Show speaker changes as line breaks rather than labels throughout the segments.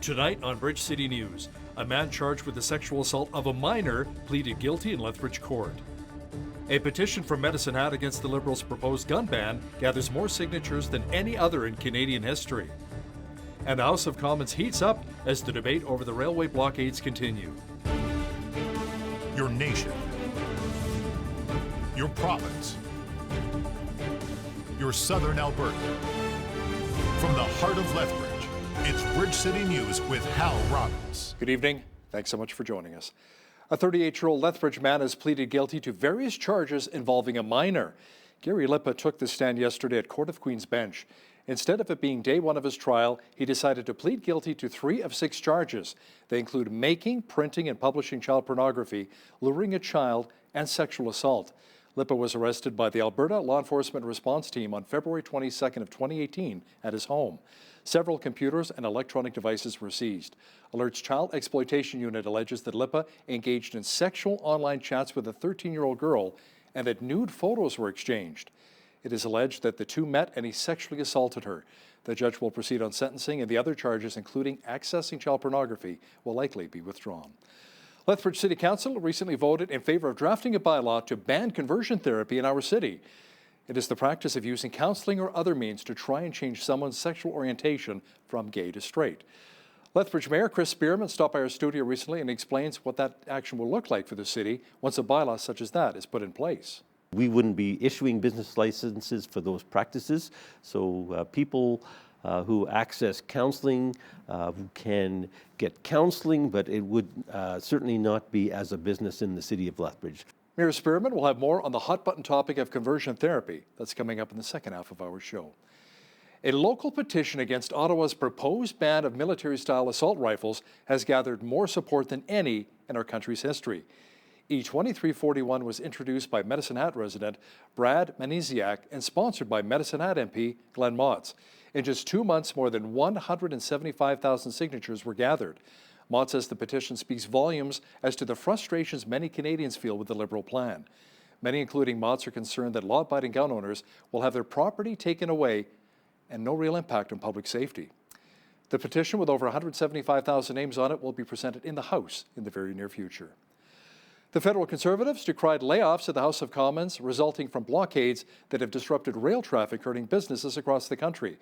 Tonight on Bridge City News, a man charged with the sexual assault of a minor pleaded guilty in Lethbridge court. A petition from Medicine Hat against the Liberals' proposed gun ban gathers more signatures than any other in Canadian history. And the House of Commons heats up as the debate over the railway blockades continue.
Your nation, your province, your southern Alberta. From the heart of Lethbridge, it's Bridge City News with Hal Robbins.
Good evening. Thanks so much for joining us. A 38-year-old Lethbridge man has pleaded guilty to various charges involving a minor. Gary Lippa took the stand yesterday at Court of Queen's Bench. Instead of it being day one of his trial, he decided to plead guilty to 3 of 6 charges. They include making, printing, and publishing child pornography, luring a child, and sexual assault. Lippa was arrested by the Alberta Law Enforcement Response Team on February 22nd of 2018 at his home. Several computers and electronic devices were seized. Alert's Child Exploitation Unit alleges that Lippa engaged in sexual online chats with a 13-year-old girl and that nude photos were exchanged. It is alleged that the two met and he sexually assaulted her. The judge will proceed on sentencing, and the other charges, including accessing child pornography, will likely be withdrawn. Lethbridge City Council recently voted in favor of drafting a bylaw to ban conversion therapy in our city. It is the practice of using counseling or other means to try and change someone's sexual orientation from gay to straight. Lethbridge Mayor Chris Spearman stopped by our studio recently and explains what that action will look like for the city once a bylaw such as that is put in place.
We wouldn't be issuing business licenses for those practices, so people who access counseling can get counseling, but it would certainly not be as a business in the city of Lethbridge.
Mayor Spearman will have more on the hot-button topic of conversion therapy. That's coming up in the second half of our show. A local petition against Ottawa's proposed ban of military-style assault rifles has gathered more support than any in our country's history. E2341 was introduced by Medicine Hat resident Brad Maniziak and sponsored by Medicine Hat MP Glenn Motz. In just 2 months, more than 175,000 signatures were gathered. Mott says the petition speaks volumes as to the frustrations many Canadians feel with the Liberal plan. Many, including Mott, are concerned that law-abiding gun owners will have their property taken away and no real impact on public safety. The petition, with over 175,000 names on it, will be presented in the House in the very near future. The federal Conservatives decried layoffs at the House of Commons resulting from blockades that have disrupted rail traffic, hurting businesses across the country.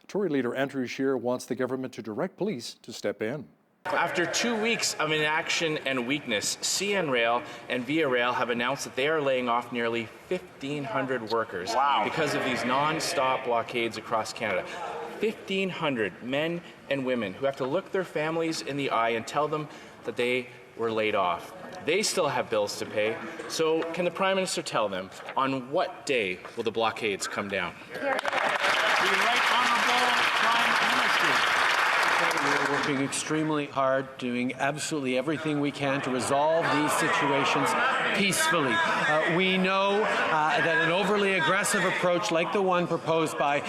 Tory leader Andrew Scheer wants the government to direct police to step in.
After 2 weeks of inaction and weakness, CN Rail and Via Rail have announced that they are laying off nearly 1,500 workers because of these non-stop blockades across Canada. 1,500 men and women who have to look their families in the eye and tell them that they were laid off. They still have bills to pay, so can the Prime Minister tell them on what day will the blockades come down?
The Right Honourable Prime Minister. We're working extremely hard, doing absolutely everything we can to resolve these situations peacefully. We know that an overly aggressive approach like the one proposed by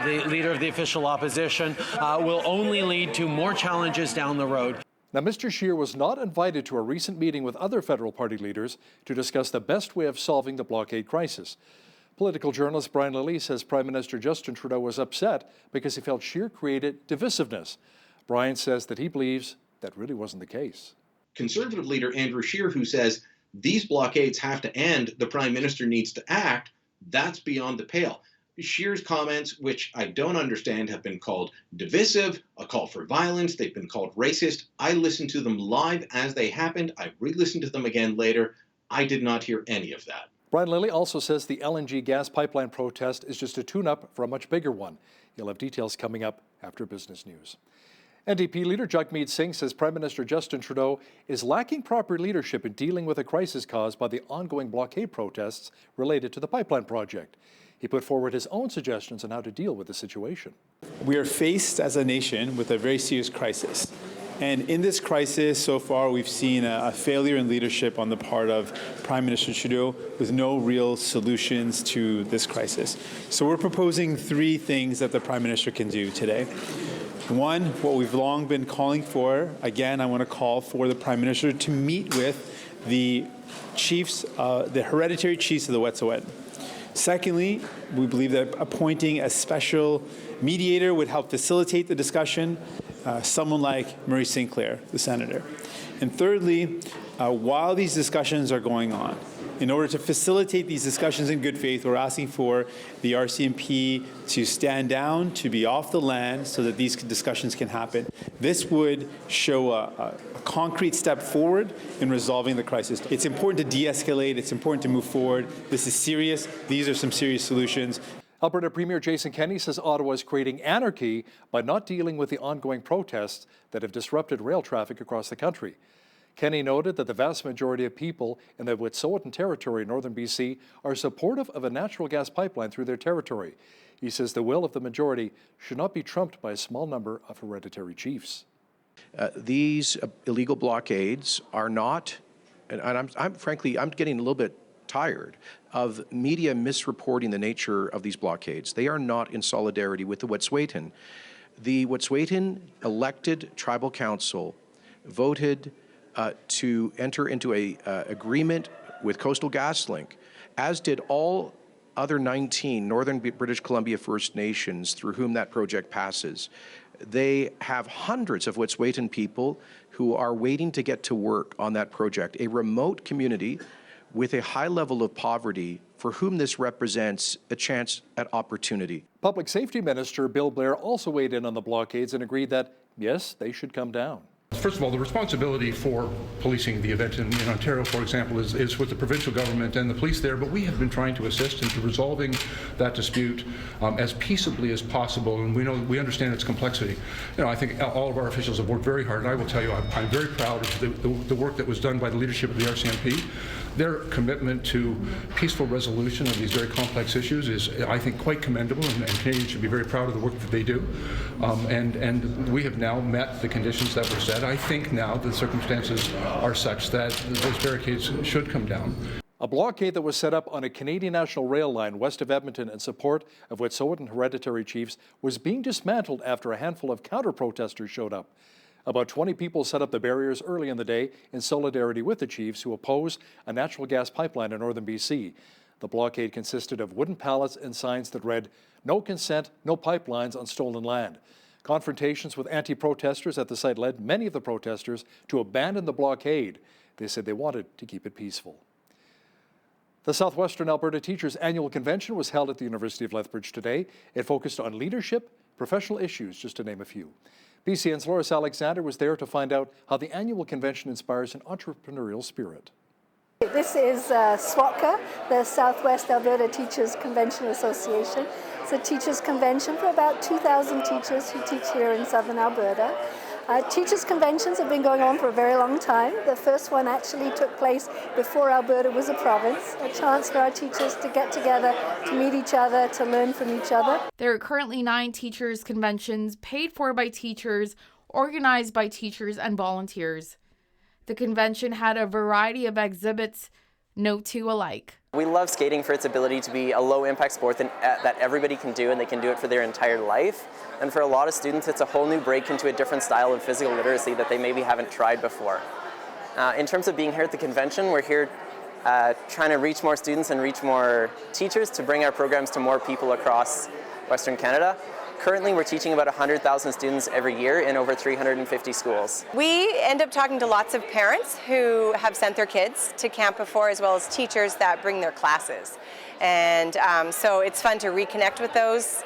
the Leader of the Official Opposition will only lead to more challenges down the road.
Now, Mr. Scheer was not invited to a recent meeting with other federal party leaders to discuss the best way of solving the blockade crisis. Political journalist Brian Lilly says Prime Minister Justin Trudeau was upset because he felt Scheer created divisiveness. Brian says that he believes that really wasn't the case.
Conservative leader Andrew Scheer, who says these blockades have to end, the Prime Minister needs to act, that's beyond the pale. Scheer's comments, which I don't understand, have been called divisive, a call for violence, they've been called racist. I listened to them live as they happened. I re-listened to them again later. I did not hear any of that.
Brian Lilly also says the LNG gas pipeline protest is just a tune-up for a much bigger one. He'll have details coming up after business news. NDP leader Jagmeet Singh says Prime Minister Justin Trudeau is lacking proper leadership in dealing with a crisis caused by the ongoing blockade protests related to the pipeline project. He put forward his own suggestions on how to deal with the situation.
We are faced as a nation with a very serious crisis. And in this crisis, so far, we've seen a failure in leadership on the part of Prime Minister Trudeau with no real solutions to this crisis. So we're proposing 3 things that the Prime Minister can do today. One, what we've long been calling for, again, I want to call for the Prime Minister to meet with the chiefs, the hereditary chiefs of the Wet'suwet'en. Secondly, we believe that appointing a special mediator would help facilitate the discussion, someone like Murray Sinclair, the senator. And thirdly, while these discussions are going on, in order to facilitate these discussions in good faith, we're asking for the RCMP to stand down, to be off the land so that these discussions can happen. This would show a concrete step forward in resolving the crisis. It's important to de-escalate. It's important to move forward. This is serious. These are some serious solutions.
Alberta Premier Jason Kenney says Ottawa is creating anarchy by not dealing with the ongoing protests that have disrupted rail traffic across the country. Kenney noted that the vast majority of people in the Wet'suwet'en territory in northern BC are supportive of a natural gas pipeline through their territory. He says the will of the majority should not be trumped by a small number of hereditary chiefs.
These illegal blockades are not, and I'm frankly getting a little bit tired of media misreporting the nature of these blockades. They are not in solidarity with the Wet'suwet'en. The Wet'suwet'en elected tribal council voted to enter into a agreement with Coastal GasLink, as did all other 19 Northern British Columbia First Nations through whom that project passes. They have hundreds of Wet'suwet'en people who are waiting to get to work on that project, a remote community with a high level of poverty for whom this represents a chance at opportunity.
Public Safety Minister Bill Blair also weighed in on the blockades and agreed that, yes, they should come down.
First of all, the responsibility for policing the event in Ontario, for example, is with the provincial government and the police there, but we have been trying to assist into resolving that dispute as peaceably as possible, and we understand its complexity. I think all of our officials have worked very hard, and I will tell you, I'm very proud of the work that was done by the leadership of the RCMP. Their commitment to peaceful resolution of these very complex issues is, I think, quite commendable, and Canadians should be very proud of the work that they do. And we have now met the conditions that were set. I think now the circumstances are such that those barricades should come down.
A blockade that was set up on a Canadian National Rail line west of Edmonton in support of Wet'suwet'en hereditary chiefs was being dismantled after a handful of counter-protesters showed up. About 20 people set up the barriers early in the day in solidarity with the chiefs who oppose a natural gas pipeline in northern BC. The blockade consisted of wooden pallets and signs that read, "No consent, no pipelines on stolen land." Confrontations with anti-protesters at the site led many of the protesters to abandon the blockade. They said they wanted to keep it peaceful. The Southwestern Alberta Teachers' Annual Convention was held at the University of Lethbridge today. It focused on leadership, professional issues, just to name a few. BCN's Loris Alexander was there to find out how the annual convention inspires an entrepreneurial spirit.
This is SWATCA, the Southwest Alberta Teachers Convention Association. It's a teachers convention for about 2,000 teachers who teach here in southern Alberta. Teachers conventions have been going on for a very long time. The first one actually took place before Alberta was a province, a chance for our teachers to get together, to meet each other, to learn from each other.
There are currently 9 teachers conventions paid for by teachers, organized by teachers and volunteers. The convention had a variety of exhibits, no two alike.
We love skating for its ability to be a low-impact sport that everybody can do, and they can do it for their entire life. And for a lot of students, it's a whole new break into a different style of physical literacy that they maybe haven't tried before. In terms of being here at the convention, we're here trying to reach more students and reach more teachers to bring our programs to more people across Western Canada. Currently, we're teaching about 100,000 students every year in over 350 schools.
We end up talking to lots of parents who have sent their kids to Camp Before, as well as teachers that bring their classes. And so it's fun to reconnect with those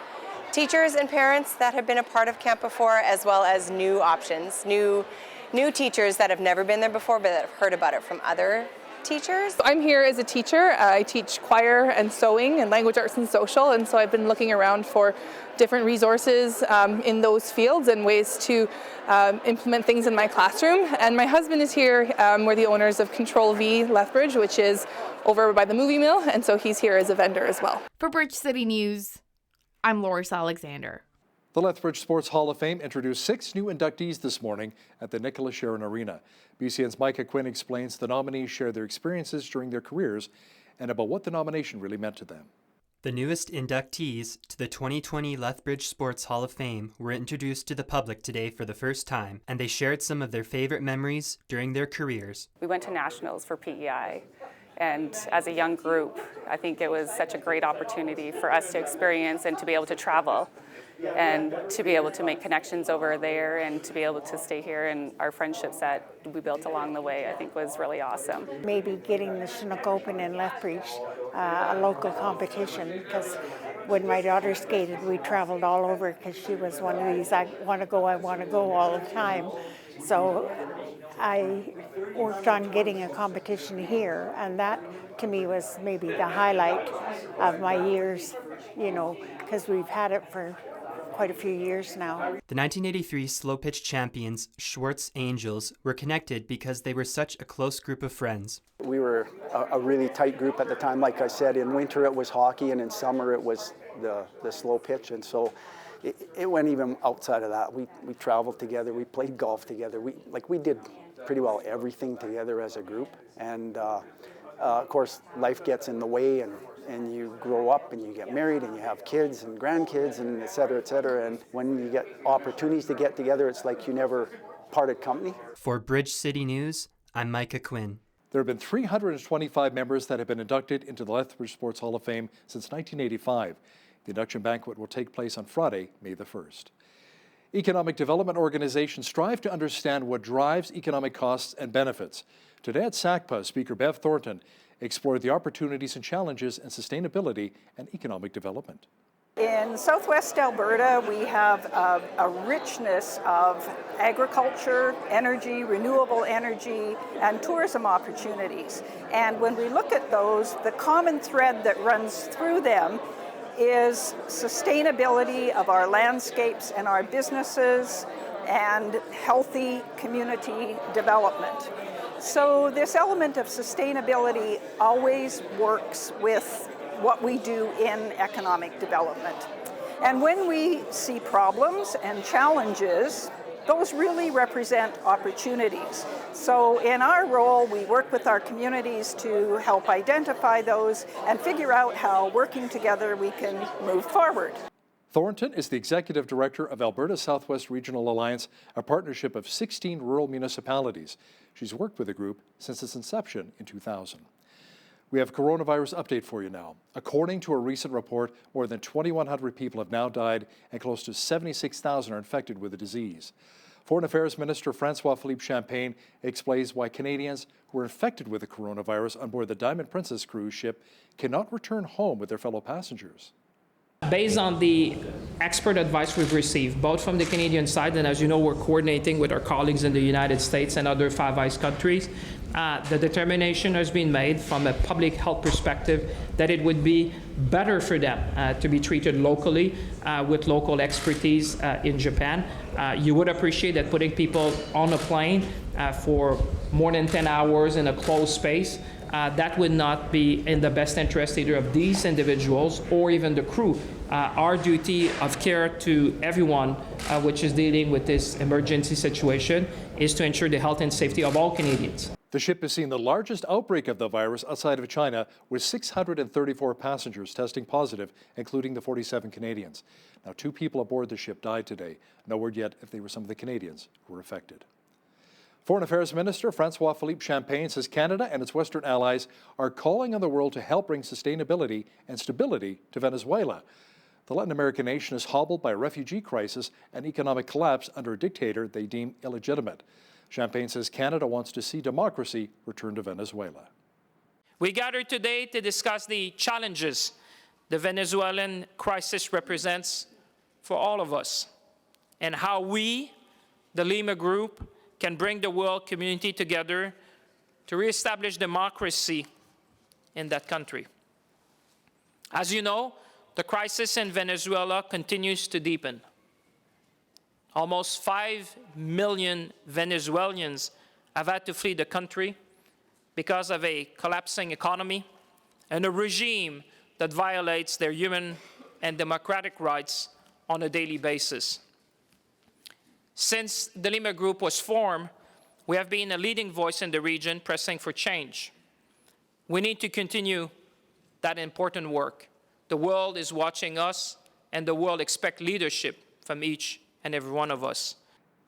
teachers and parents that have been a part of Camp Before, as well as new options, new teachers that have never been there before but that have heard about it from other teachers.
I'm here as a teacher. I teach choir and sewing and language arts and social, and so I've been looking around for different resources in those fields and ways to implement things in my classroom. And my husband is here. We're the owners of Control V Lethbridge, which is over by the movie mill, and so he's here as a vendor as well.
For Bridge City News, I'm Loris Alexander.
The Lethbridge Sports Hall of Fame introduced 6 new inductees this morning at the Nicholas Sharon Arena. BCN's Micah Quinn explains the nominees share their experiences during their careers and about what the nomination really meant to them.
The newest inductees to the 2020 Lethbridge Sports Hall of Fame were introduced to the public today for the first time, and they shared some of their favorite memories during their careers.
We went to nationals for PEI And as a young group, I think it was such a great opportunity for us to experience and to be able to travel and to be able to make connections over there and to be able to stay here, and our friendships that we built along the way, I think was really awesome.
Maybe getting the Chinook Open in Lethbridge, a local competition, because when my daughter skated, we traveled all over because she was one of these, I want to go all the time. So I worked on getting a competition here, and that to me was maybe the highlight of my years, you know, because we've had it for quite a few years now.
The 1983 slow pitch champions, Schwartz Angels, were connected because they were such a close group of friends.
We were a really tight group at the time. Like I said, in winter it was hockey, and in summer it was the slow pitch, and so it went even outside of that. We traveled together, we played golf together, we did pretty well everything together as a group, and of course life gets in the way, and you grow up and you get married and you have kids and grandkids and et cetera, and when you get opportunities to get together, it's like you never parted company.
For Bridge City News, I'm Micah Quinn.
There have been 325 members that have been inducted into the Lethbridge Sports Hall of Fame since 1985. The induction banquet will take place on Friday, May the 1st. Economic development organizations strive to understand what drives economic costs and benefits. Today at SACPA, Speaker Bev Thornton explored the opportunities and challenges in sustainability and economic development.
In southwest Alberta, we have a richness of agriculture, energy, renewable energy, and tourism opportunities. And when we look at those, the common thread that runs through them is sustainability of our landscapes and our businesses and healthy community development. So this element of sustainability always works with what we do in economic development. And when we see problems and challenges, those really represent opportunities. So in our role, we work with our communities to help identify those and figure out how, working together, we can move forward.
Thornton is the Executive Director of Alberta Southwest Regional Alliance, a partnership of 16 rural municipalities. She's worked with the group since its inception in 2000. We have a coronavirus update for you now. According to a recent report, more than 2,100 people have now died and close to 76,000 are infected with the disease. Foreign Affairs Minister François-Philippe Champagne explains why Canadians who were infected with the coronavirus on board the Diamond Princess cruise ship cannot return home with their fellow passengers.
Based on the expert advice we've received, both from the Canadian side, and as you know, we're coordinating with our colleagues in the United States and other Five Eyes countries, the determination has been made from a public health perspective that it would be better for them to be treated locally with local expertise in Japan. You would appreciate that putting people on a plane for more than 10 hours in a closed space, that would not be in the best interest either of these individuals or even the crew. Our duty of care to everyone which is dealing with this emergency situation is to ensure the health and safety of all Canadians.
The ship has seen the largest outbreak of the virus outside of China, with 634 passengers testing positive, including the 47 Canadians. Now, 2 people aboard the ship died today. No word yet if they were some of the Canadians who were affected. Foreign Affairs Minister François-Philippe Champagne says Canada and its Western allies are calling on the world to help bring sustainability and stability to Venezuela. The Latin American nation is hobbled by a refugee crisis and economic collapse under a dictator they deem illegitimate. Champagne says Canada wants to see democracy return to Venezuela.
We gathered today to discuss the challenges the Venezuelan crisis represents for all of us and how we, the Lima Group, can bring the world community together to reestablish democracy in that country. As you know, the crisis in Venezuela continues to deepen. Almost 5 million Venezuelans have had to flee the country because of a collapsing economy and a regime that violates their human and democratic rights on a daily basis. Since the Lima Group was formed, we have been a leading voice in the region pressing for change. We need to continue that important work. The world is watching us, and the world expects leadership from each and every one of us.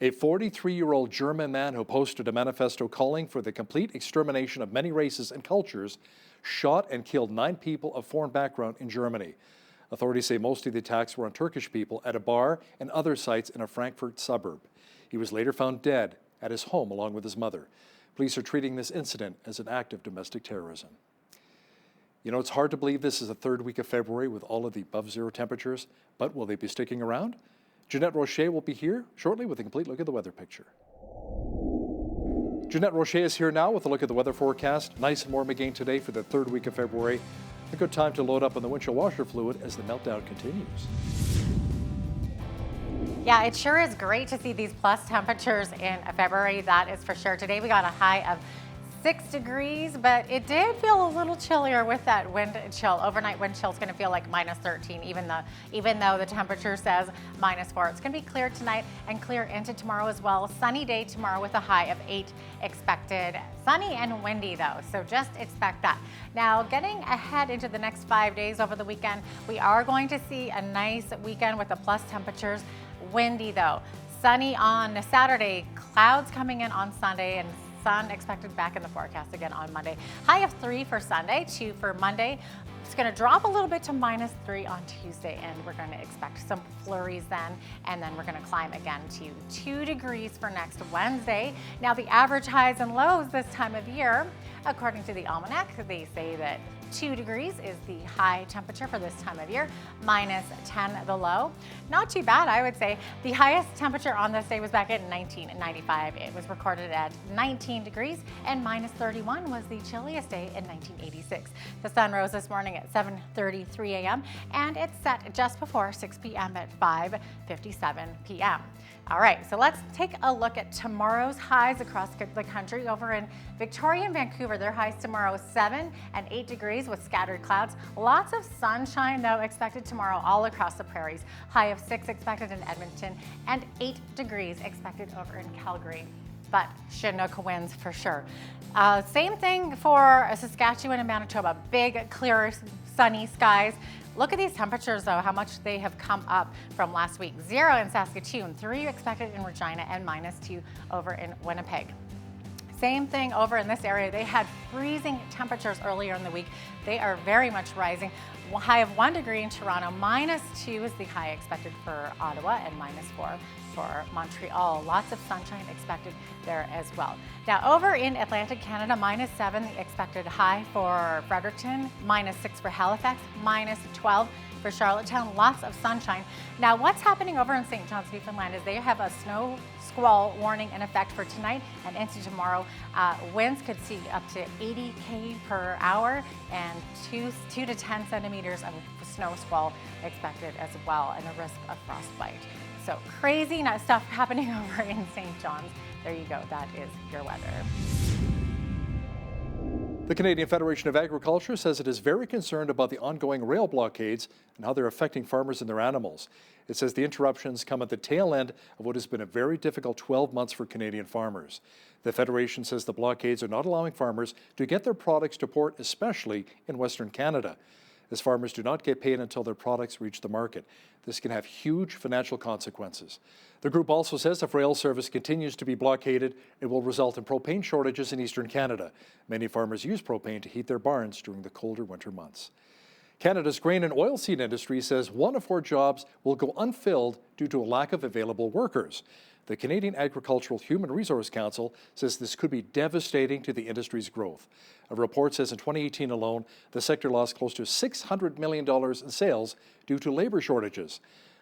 A 43-year-old German man who posted a manifesto calling for the complete extermination of many races and cultures shot and killed 9 people of foreign background in Germany. Authorities say most of the attacks were on Turkish people at a bar and other sites in a Frankfurt suburb. He was later found dead at his home along with his mother. Police are treating this incident as an act of domestic terrorism. You know, it's hard to believe this is the 3rd week of February with all of the above-zero temperatures, but will they be sticking around? Jeanette Rocher will be here shortly with a complete look at the weather picture. Jeanette Rocher is here now with a look at the weather forecast. Nice and warm again today for the 3rd week of February. A good time to load up on the windshield washer fluid as the meltdown continues.
Yeah, it sure is great to see these plus temperatures in February, that is for sure. Today we got a high of 6 degrees, but it did feel a little chillier with that wind chill. Overnight wind chill is going to feel like -13, even though the temperature says -4. It's going to be clear tonight and clear into tomorrow as well. Sunny day tomorrow with a high of 8 expected. Sunny and windy though, so just expect that. Now, getting ahead into the next 5 days over the weekend, we are going to see a nice weekend with the plus temperatures. Windy though. Sunny on Saturday, clouds coming in on Sunday, and sun expected back in the forecast again on Monday. High of 3 for Sunday, 2 for Monday. It's going to drop a little bit to -3 on Tuesday, and we're going to expect some flurries then, and then we're going to climb again to 2 degrees for next Wednesday. Now, the average highs and lows this time of year, according to the almanac, they say that 2 degrees is the high temperature for this time of year, -10 the low. Not too bad, I would say. The highest temperature on this day was back in 1995. It was recorded at 19 degrees, and -31 was the chilliest day in 1986. The sun rose this morning at 7:33 a.m. and it set just before 6 p.m. at 5:57 p.m. All right, so let's take a look at tomorrow's highs across the country. Over in Victoria and Vancouver, their highs tomorrow 7 and 8 degrees with scattered clouds. Lots of sunshine though expected tomorrow all across the prairies. High of 6 expected in Edmonton and 8 degrees expected over in Calgary. But Chinook winds for sure. Same thing for Saskatchewan and Manitoba. Big, clear, sunny skies. Look at these temperatures though, how much they have come up from last week. 0 in Saskatoon, 3 expected in Regina, and -2 over in Winnipeg. Same thing over in this area. They had freezing temperatures earlier in the week. They are very much rising. High of 1 degree in Toronto, -2 is the high expected for Ottawa, and -4 for Montreal. Lots of sunshine expected there as well. Now over in Atlantic Canada, -7 the expected high for Fredericton, -6 for Halifax, -12 for Charlottetown. Lots of sunshine. Now what's happening over in St. John's, Newfoundland is they have a snow squall warning in effect for tonight and into tomorrow. Winds could see up to 80 km/h and 2 to 10 centimeters of snow squall expected as well, and a risk of frostbite. So crazy stuff happening over in St. John's. There you go, that is your weather.
The Canadian Federation of Agriculture says it is very concerned about the ongoing rail blockades and how they're affecting farmers and their animals. It says the interruptions come at the tail end of what has been a very difficult 12 months for Canadian farmers. The Federation says the blockades are not allowing farmers to get their products to port, especially in Western Canada, as farmers do not get paid until their products reach the market. This can have huge financial consequences. The group also says if rail service continues to be blockaded, it will result in propane shortages in Eastern Canada. Many farmers use propane to heat their barns during the colder winter months. Canada's grain and oilseed industry says 1 of 4 jobs will go unfilled due to a lack of available workers. The Canadian Agricultural Human Resource Council says this could be devastating to the industry's growth. A report says in 2018 alone, the sector lost close to $600 million in sales due to labor shortages.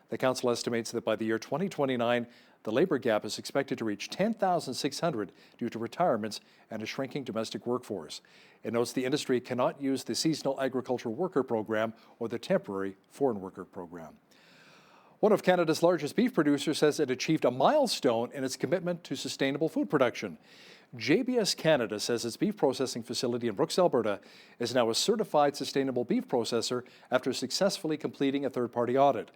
The council estimates that by the year 2029, the labor gap is expected to reach 10,600 due to retirements and a shrinking domestic workforce. It notes the industry cannot use the Seasonal Agricultural Worker Program or the Temporary Foreign Worker Program. One of Canada's largest beef producers says it achieved a milestone in its commitment to sustainable food production. JBS Canada says its beef processing facility in Brooks, Alberta is now a certified sustainable beef processor after successfully completing a third-party audit.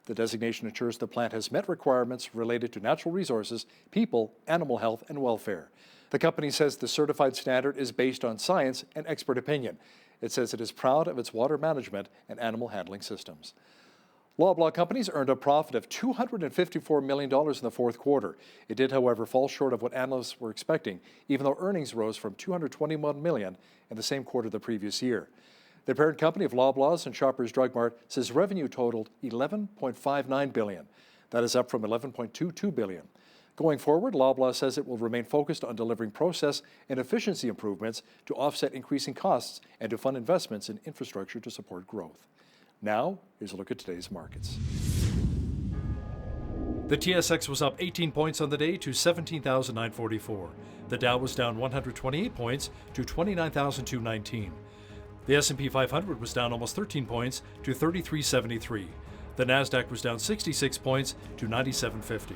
The designation ensures the plant has met requirements related to natural resources, people, animal health, and welfare. The company says the certified standard is based on science and expert opinion. It says it is proud of its water management and animal handling systems. Loblaw Companies earned a profit of $254 million in the fourth quarter. It did, however, fall short of what analysts were expecting, even though earnings rose from $221 million in the same quarter the previous year. The parent company of Loblaws and Shoppers Drug Mart says revenue totaled $11.59 billion. That is up from $11.22 billion. Going forward, Loblaw says it will remain focused on delivering process and efficiency improvements to offset increasing costs and to fund investments in infrastructure to support growth. Now, here's a look at today's markets. The TSX was up 18 points on the day to 17,944. The Dow was down 128 points to 29,219. The S&P 500 was down almost 13 points to 3373. The Nasdaq was down 66 points to 9750.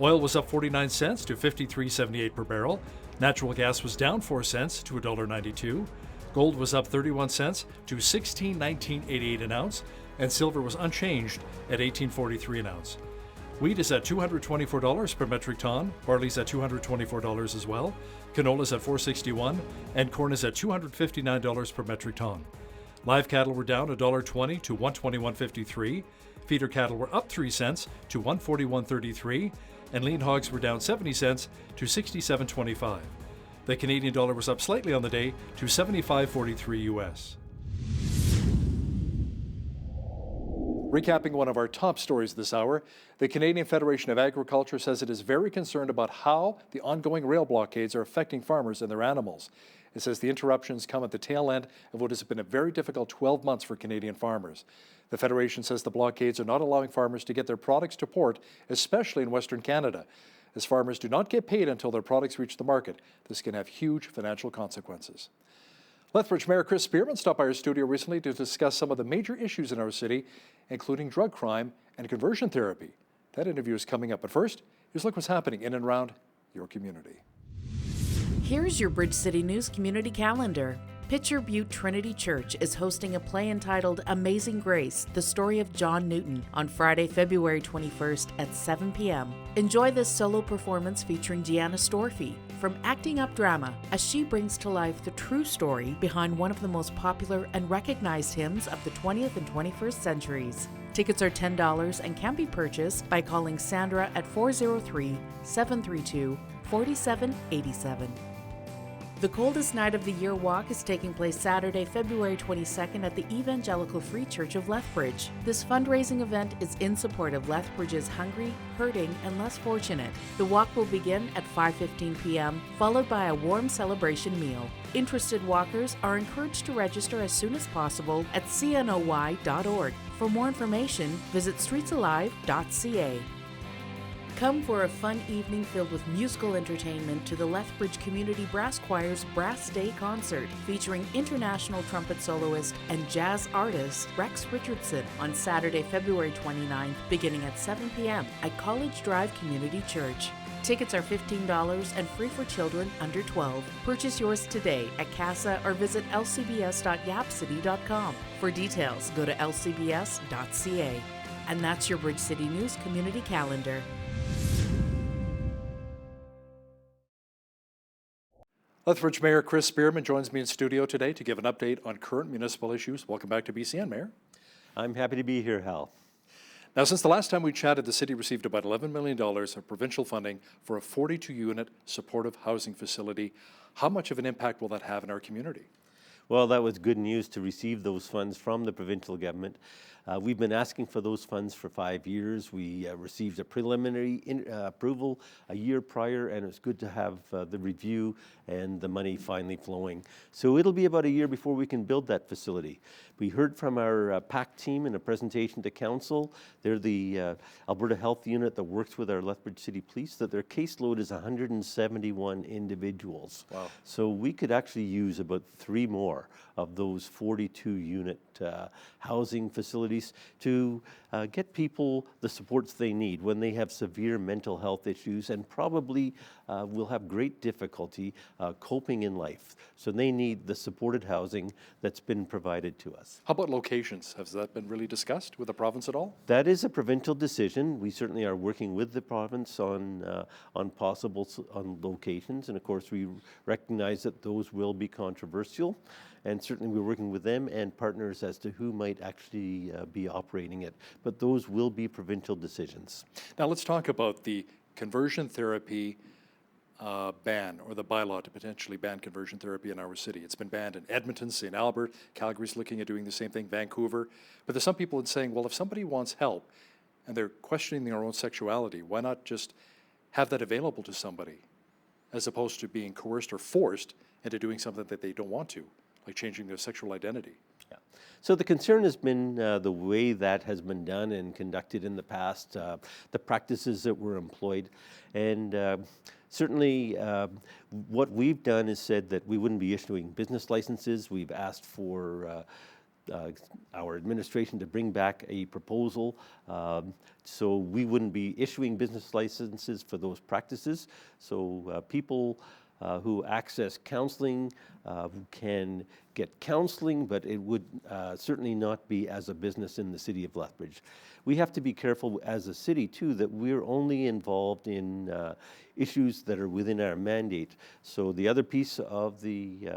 Oil was up 49 cents to 53.78 per barrel. Natural gas was down 4 cents to $1.92. Gold was up 31 cents to $16.1988 an ounce, and silver was unchanged at $18.43 an ounce. Wheat is at $224 per metric ton, barley's at $224 as well, canola's at $461, and corn is at $259 per metric ton. Live cattle were down $1.20 to $121.53, feeder cattle were up 3 cents to $141.33, and lean hogs were down 70 cents to $67.25. The Canadian dollar was up slightly on the day to 75.43 US. Recapping one of our top stories this hour, the Canadian Federation of Agriculture says it is very concerned about how the ongoing rail blockades are affecting farmers and their animals. It says the interruptions come at the tail end of what has been a very difficult 12 months for Canadian farmers. The Federation says the blockades are not allowing farmers to get their products to port, especially in Western Canada. As farmers do not get paid until their products reach the market, this can have huge financial consequences. Lethbridge Mayor Chris Spearman stopped by our studio recently to discuss some of the major issues in our city, including drug crime and conversion therapy. That interview is coming up, but first, here's a look what's happening in and around your community.
Here's your Bridge City News community calendar. Pitcher Butte Trinity Church is hosting a play entitled Amazing Grace, the story of John Newton, on Friday, February 21st at 7 p.m. Enjoy this solo performance featuring Deanna Storfey from Acting Up Drama, as she brings to life the true story behind one of the most popular and recognized hymns of the 20th and 21st centuries. Tickets are $10 and can be purchased by calling Sandra at 403-732-4787. The Coldest Night of the Year walk is taking place Saturday, February 22nd at the Evangelical Free Church of Lethbridge. This fundraising event is in support of Lethbridge's hungry, hurting, and less fortunate. The walk will begin at 5:15 p.m., followed by a warm celebration meal. Interested walkers are encouraged to register as soon as possible at cnoy.org. For more information, visit streetsalive.ca. Come for a fun evening filled with musical entertainment to the Lethbridge Community Brass Choir's Brass Day Concert, featuring international trumpet soloist and jazz artist Rex Richardson on Saturday, February 29th, beginning at 7 p.m. at College Drive Community Church. Tickets are $15 and free for children under 12. Purchase yours today at CASA or visit lcbs.yapcity.com. For details, go to lcbs.ca. And that's your Bridge City News community calendar.
Lethbridge Mayor Chris Spearman joins me in studio today to give an update on current municipal issues. Welcome back to BCN, Mayor.
I'm happy to be here, Hal.
Now, since the last time we chatted, the city received about $11 million of provincial funding for a 42-unit supportive housing facility. How much of an impact will that have in our community?
Well, that was good news to receive those funds from the provincial government. We've been asking for those funds for 5 years. We received a preliminary approval a year prior, and it's good to have the review and the money finally flowing. So it'll be about a year before we can build that facility. We heard from our PAC team in a presentation to council. They're the Alberta Health Unit that works with our Lethbridge City Police, that their caseload is 171 individuals.
Wow.
So we could actually use about 3 more of those 42-unit housing facilities to get people the supports they need when they have severe mental health issues and probably will have great difficulty coping in life. So they need the supported housing that's been provided to us.
How about locations? Has that been really discussed with the province at all?
That is a provincial decision. We certainly are working with the province on possible locations, and of course we recognize that those will be controversial. and certainly we're working with them and partners as to who might actually be operating it. But those will be provincial decisions.
Now let's talk about the conversion therapy ban, or the bylaw to potentially ban conversion therapy in our city. It's been banned in Edmonton, St. Albert, Calgary's looking at doing the same thing, Vancouver. But there's some people in saying, well, if somebody wants help and they're questioning their own sexuality, why not just have that available to somebody as opposed to being coerced or forced into doing something that they don't want to, like changing their sexual identity?
Yeah. So the concern has been the way that has been done and conducted in the past, the practices that were employed, and certainly what we've done is said that we wouldn't be issuing business licenses. We've asked for our administration to bring back a proposal, so we wouldn't be issuing business licenses for those practices. So people who access counseling can get counseling, but it would certainly not be as a business in the city of Lethbridge. We have to be careful as a city too that we're only involved in issues that are within our mandate. So the other piece of the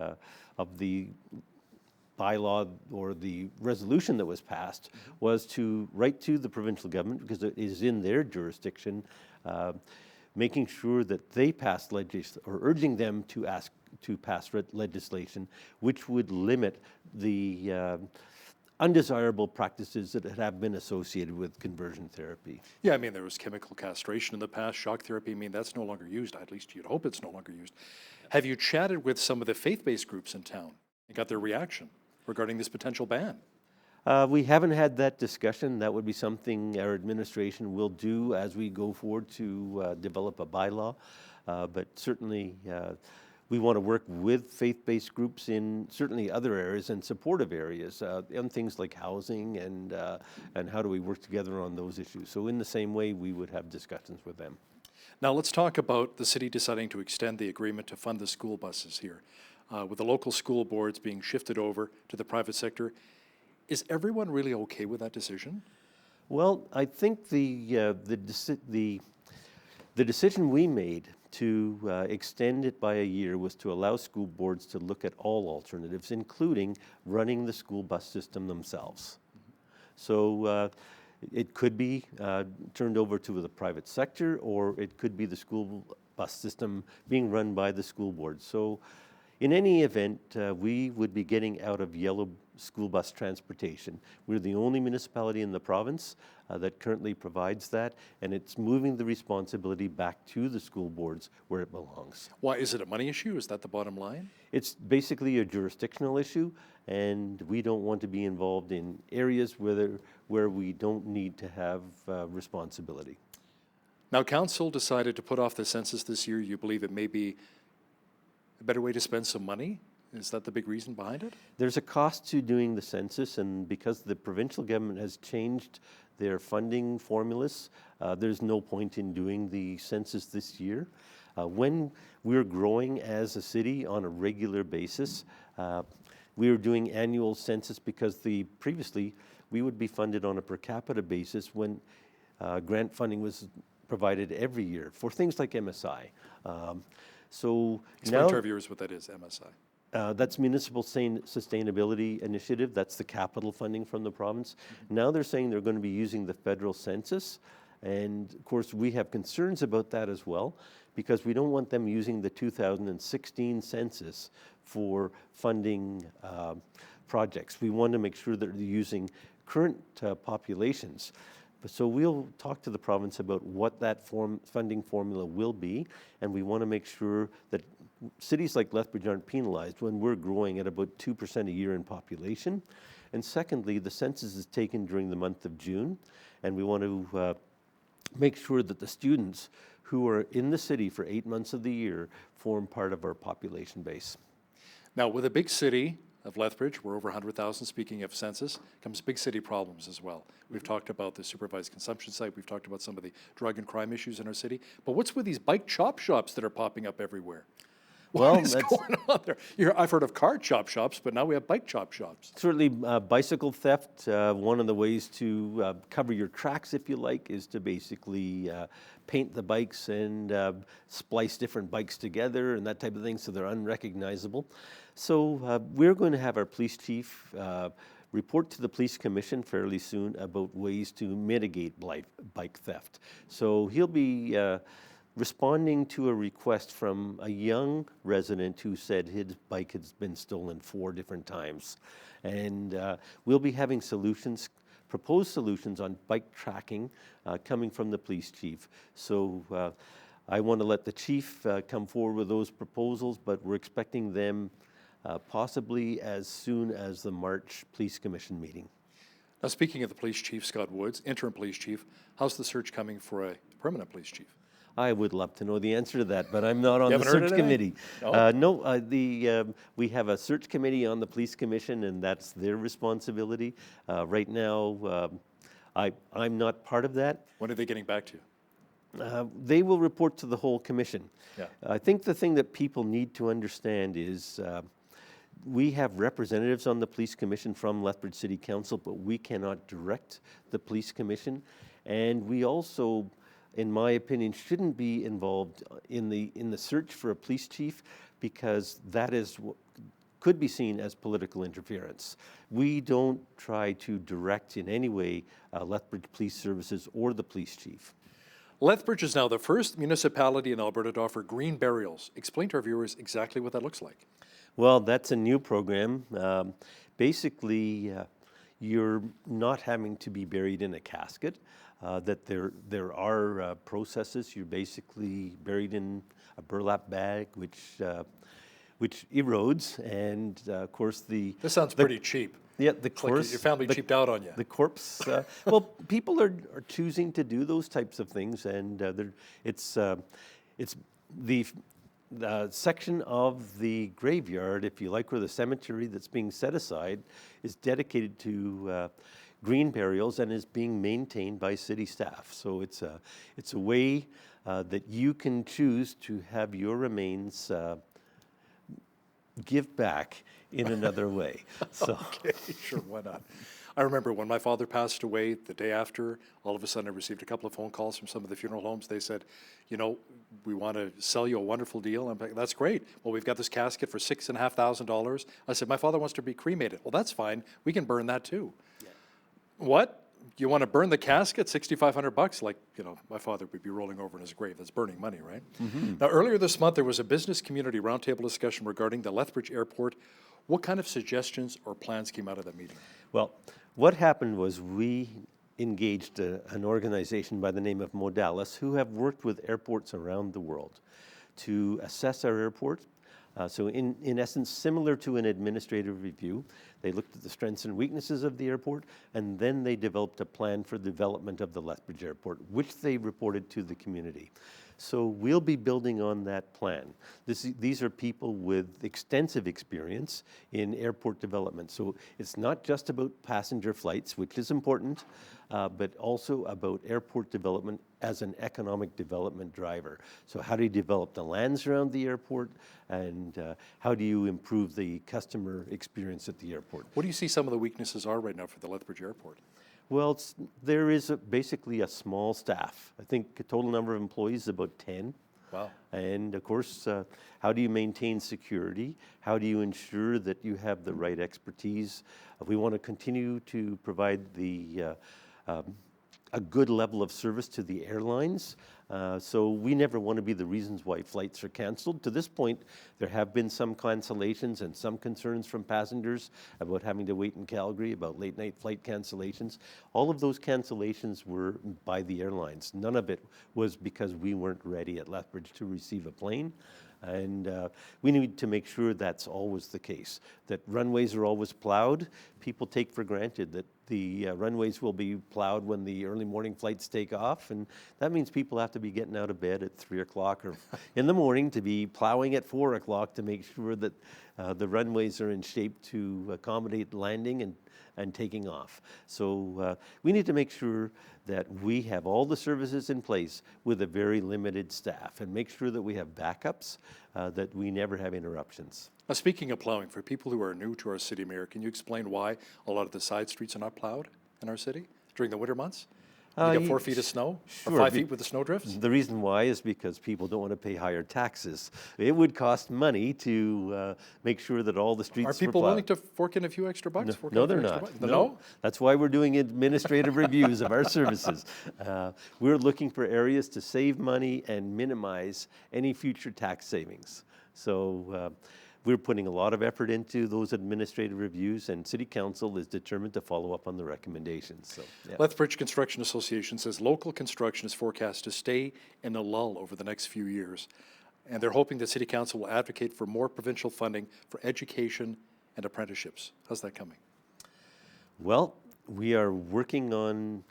bylaw or the resolution that was passed was to write to the provincial government, because it is in their jurisdiction, making sure that they pass legislation, or urging them to pass legislation which would limit the undesirable practices that have been associated with conversion therapy.
Yeah, I mean, there was chemical castration in the past, shock therapy. I mean, that's no longer used. At least you'd hope it's no longer used. Have you chatted with some of the faith-based groups in town and got their reaction regarding this potential ban?
We haven't had that discussion. That would be something our administration will do as we go forward to develop a bylaw. But certainly we want to work with faith-based groups in certainly other areas and supportive areas, and things like housing and how do we work together on those issues. So in the same way, we would have discussions with them.
Now let's talk about the city deciding to extend the agreement to fund the school buses here. With the local school boards being shifted over to the private sector, is everyone really okay with that decision?
Well, I think the decision we made to extend it by a year was to allow school boards to look at all alternatives, including running the school bus system themselves. So it could be turned over to the private sector, or it could be the school bus system being run by the school board. So in any event, we would be getting out of yellow school bus transportation. We're the only municipality in the province that currently provides that, and it's moving the responsibility back to the school boards where it belongs.
Why? Is it a money issue? Is that the bottom line?
It's basically a jurisdictional issue, and we don't want to be involved in areas where we don't need to have responsibility.
Now, council decided to put off the census this year. You believe it may be a better way to spend some money? Is that the big reason behind it?
There's a cost to doing the census, and because the provincial government has changed their funding formulas, there's no point in doing the census this year. When we're growing as a city on a regular basis, we were doing annual census because previously we would be funded on a per capita basis when grant funding was provided every year for things like MSI. So
explain to our viewers what that is, MSI.
That's Municipal Sustainability Initiative. That's the capital funding from the province. Now they're saying they're going to be using the federal census. And of course, we have concerns about that as well, because we don't want them using the 2016 census for funding projects. We want to make sure that they're using current populations. So we'll talk to the province about what that funding formula will be, and we want to make sure that cities like Lethbridge aren't penalized when we're growing at about 2% a year in population. And secondly, the census is taken during the month of June, and we want to make sure that the students who are in the city for 8 months of the year form part of our population base.
Now, with a big city of Lethbridge, we're over 100,000, speaking of census, comes big city problems as well. We've talked about the supervised consumption site, we've talked about some of the drug and crime issues in our city, but what's with these bike chop shops that are popping up everywhere? What is going on there? I've heard of car chop shops, but now we have bike chop shops.
Certainly, bicycle theft, one of the ways to cover your tracks, if you like, is to basically paint the bikes and splice different bikes together and that type of thing so they're unrecognizable. So we're going to have our police chief report to the police commission fairly soon about ways to mitigate bike theft. So he'll be responding to a request from a young resident who said his bike has been stolen 4 different times. And we'll be having proposed solutions on bike tracking coming from the police chief. So I want to let the chief come forward with those proposals, but we're expecting them possibly as soon as the March Police Commission meeting.
Now, speaking of the police chief, Scott Woods, interim police chief, how's the search coming for a permanent police chief?
I would love to know the answer to that, but I'm not on the
haven't heard
search
anything?
committee. We have a search committee on the police commission, and that's their responsibility. Right now, I'm not part of that.
When are they getting back to you?
They will report to the whole commission.
Yeah.
I think the thing that people need to understand is we have representatives on the police commission from Lethbridge City Council, but we cannot direct the police commission. And we also, in my opinion, shouldn't be involved in the search for a police chief, because that could be seen as political interference. We don't try to direct in any way Lethbridge Police Services or the police chief.
Lethbridge is now the first municipality in Alberta to offer green burials. Explain to our viewers exactly what that looks like.
Well, that's a new program. Basically, you're not having to be buried in a casket. That there are processes. You're basically buried in a burlap bag, which erodes, and of course
This sounds pretty cheap.
Yeah,
It's like your family cheaped out on you.
The corpse. Well, people are choosing to do those types of things, and it's the section of the graveyard, if you like, or the cemetery that's being set aside, is dedicated to green burials and is being maintained by city staff. So it's a way that you can choose to have your remains give back in another way. So.
Okay, sure, why not? I remember when my father passed away, the day after, all of a sudden I received a couple of phone calls from some of the funeral homes. They said, you know, we want to sell you a wonderful deal. I'm like, that's great. Well, we've got this casket for $6,500. I said, my father wants to be cremated. Well, that's fine. We can burn that too. Yeah. What? You want to burn the casket? $6,500? Like, you know, my father would be rolling over in his grave. That's burning money, right? Mm-hmm. Now, earlier this month, there was a business community roundtable discussion regarding the Lethbridge Airport. What kind of suggestions or plans came out of that meeting?
Well, what happened was we engaged an organization by the name of Modalis, who have worked with airports around the world to assess our airport. So in essence, similar to an administrative review, they looked at the strengths and weaknesses of the airport, and then they developed a plan for the development of the Lethbridge Airport, which they reported to the community. So we'll be building on that plan. These are people with extensive experience in airport development. So it's not just about passenger flights, which is important, but also about airport development as an economic development driver. So how do you develop the lands around the airport, and how do you improve the customer experience at the airport?
What do you see some of the weaknesses are right now for the Lethbridge Airport?
Well, there is basically a small staff. I think the total number of employees is about 10.
Wow.
And of course, how do you maintain security? How do you ensure that you have the right expertise? We want to continue to provide a good level of service to the airlines. So we never want to be the reasons why flights are canceled. To this point, there have been some cancellations and some concerns from passengers about having to wait in Calgary, about late night flight cancellations. All of those cancellations were by the airlines. None of it was because we weren't ready at Lethbridge to receive a plane. And we need to make sure that's always the case, that runways are always plowed. People take for granted that the runways will be plowed when the early morning flights take off, and that means people have to be be getting out of bed at 3 o'clock or in the morning to be plowing at 4 o'clock to make sure that the runways are in shape to accommodate landing and taking off. So we need to make sure that we have all the services in place with a very limited staff and make sure that we have backups, that we never have interruptions.
Now, speaking of plowing, for people who are new to our city, Mayor, can you explain why a lot of the side streets are not plowed in our city during the winter months? You get 4 feet of snow, or 5 feet with the snow drifts?
The reason why is because people don't want to pay higher taxes. It would cost money to make sure that all the streets
Are people willing to fork in a few extra bucks?
No, they're not. No? That's why we're doing administrative reviews of our services. We're looking for areas to save money and minimize any future tax savings. So we're putting a lot of effort into those administrative reviews, and City Council is determined to follow up on the recommendations. So, yeah.
Lethbridge Construction Association says local construction is forecast to stay in a lull over the next few years, and they're hoping that City Council will advocate for more provincial funding for education and apprenticeships. How's that coming?
Well, we are working on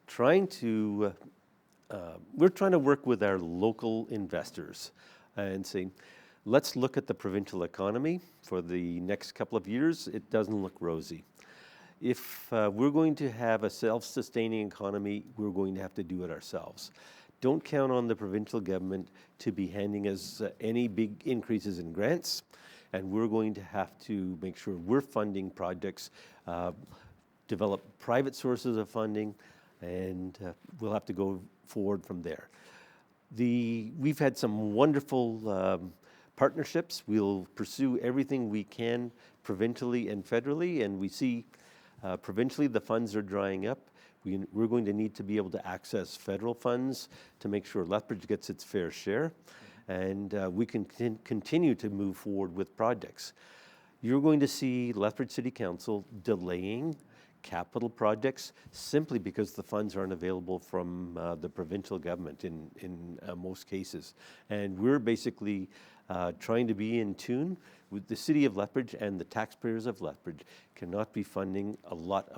trying to, we're trying to work with our local investors and saying, let's look at the provincial economy for the next couple of years. It doesn't look rosy. If we're going to have a self-sustaining economy, we're going to have to do it ourselves. Don't count on the provincial government to be handing us any big increases in grants, and we're going to have to make sure we're funding projects, develop private sources of funding, and we'll have to go forward from there. We've had some wonderful partnerships. We'll pursue everything we can provincially and federally, and we see provincially the funds are drying up. We're going to need to be able to access federal funds to make sure Lethbridge gets its fair share, and we can continue to move forward with projects. You're going to see Lethbridge City Council delaying capital projects simply because the funds aren't available from the provincial government in most cases. And we're basically trying to be in tune with the City of Lethbridge, and the taxpayers of Lethbridge cannot be funding a lot